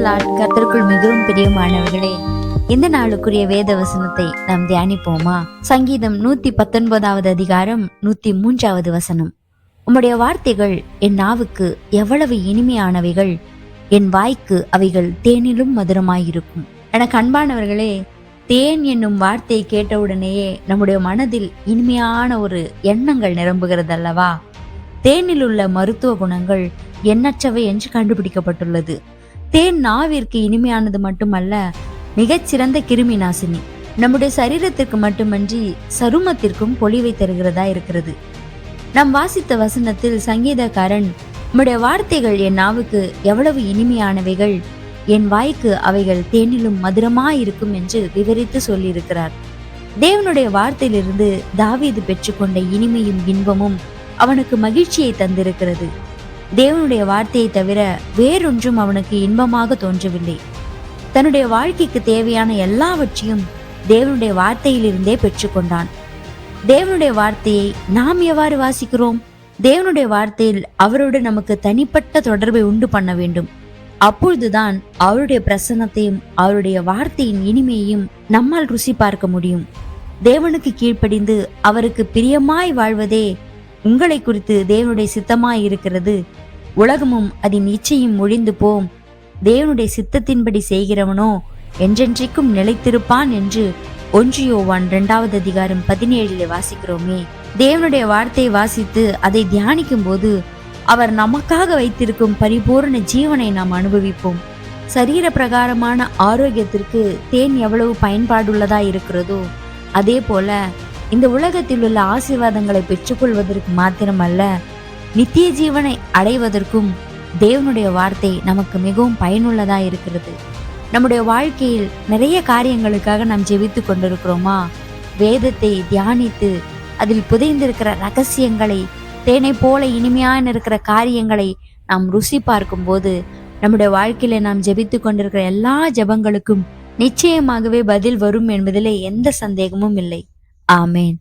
கர்த்தருக்குள் மிகவும் பிரியமானவர்களே, இந்த நாளுக்குரிய வேத வசனத்தை நாம் தியானிப்போமா? சங்கீதம் 119வது அதிகாரம் 103வது வசனம். உம்முடைய வார்த்தைகள் என் நாவுக்கு எவ்வளவு இனிமையானவைகள், என் வாய்க்கு அவைகள் தேனிலும் மதுரமாயிருக்கும். எனக்கு அன்பானவர்களே, தேன் என்னும் வார்த்தையை கேட்டவுடனேயே நம்முடைய மனதில் இனிமையான ஒரு எண்ணங்கள் நிரம்புகிறது அல்லவா? தேனில் உள்ள மருத்துவ குணங்கள் எண்ணற்றவை என்று கண்டுபிடிக்கப்பட்டுள்ளது. தேன் நாவிற்கு இனிமையானது மட்டுமல்ல, மிகச்சிறந்த கிருமி நாசினி. நம்முடைய சரீரத்திற்கு மட்டுமன்றி சருமத்திற்கும் பொலிவை தருகிறதா இருக்கிறது. நாம் வாசித்த வசனத்தில் சங்கீதக்காரன், உம்முடைய வார்த்தைகள் என் நாவுக்கு எவ்வளவு இனிமையானவைகள், என் வாய்க்கு அவைகள் தேனிலும் மதுரமாயிருக்கும் என்று விவரித்து சொல்லியிருக்கிறார். தேவனுடைய வார்த்தையிலிருந்து தாவீது பெற்றுக்கொண்ட இனிமையும் இன்பமும் அவனுக்கு மகிழ்ச்சியை தந்திருக்கிறது. தேவனுடைய வார்த்தையை தவிர வேறொன்றும் அவனுக்கு இன்பமாக தோன்றவில்லை. தன்னுடைய வாழ்க்கைக்கு தேவையான எல்லாவற்றையும் தேவனுடைய வார்த்தையிலிருந்தே பெற்றுக்கொண்டான். தேவனுடைய வார்த்தையை நாம் எவ்வாறு வாசிக்கிறோம்? தேவனுடைய வார்த்தையில் அவரோடு நமக்கு தனிப்பட்ட தொடர்பை உண்டு பண்ண வேண்டும். அப்பொழுதுதான் அவருடைய பிரசன்னத்தையும் அவருடைய வார்த்தையின் இனிமையையும் நம்மால் ருசி பார்க்க முடியும். தேவனுக்கு கீழ்ப்படிந்து அவருக்கு பிரியமாய் வாழ்வதே உங்களை குறித்து தேவனுடைய சித்தமாய் இருக்கிறது. உலகமும் அதன் இச்சையும் ஒழிந்து போம், தேவனுடைய சித்தத்தின்படி செய்கிறவனோ என்றென்றைக்கும் நிலைத்திருப்பான் என்று 1 யோவான் 2வது அதிகாரம் 17 வாசிக்கிறோமே. தேவனுடைய வார்த்தையை வாசித்து அதை தியானிக்கும் போது அவர் நமக்காக வைத்திருக்கும் பரிபூர்ண ஜீவனை நாம் அனுபவிப்போம். சரீர பிரகாரமான ஆரோக்கியத்திற்கு தேன் எவ்வளவு பயன்பாடுள்ளதா இருக்கிறதோ, அதே போல இந்த உலகத்தில் உள்ள ஆசீர்வாதங்களை பெற்றுக்கொள்வதற்கு மாத்திரமல்ல, நித்திய ஜீவனை அடைவதற்கும் தேவனுடைய வார்த்தை நமக்கு மிகவும் பயனுள்ளதா இருக்கிறது. நம்முடைய வாழ்க்கையில் நிறைய காரியங்களுக்காக நாம் ஜெபித்து கொண்டிருக்கிறோமா? வேதத்தை தியானித்து அதில் புதைந்திருக்கிற ரகசியங்களை, தேனை போல இனிமையான இருக்கிற காரியங்களை நாம் ருசி பார்க்கும் போது நம்முடைய வாழ்க்கையில நாம் ஜெபித்து கொண்டிருக்கிற எல்லா ஜெபங்களுக்கும் நிச்சயமாகவே பதில் வரும் என்பதிலே எந்த சந்தேகமும் இல்லை. ஆமேன்.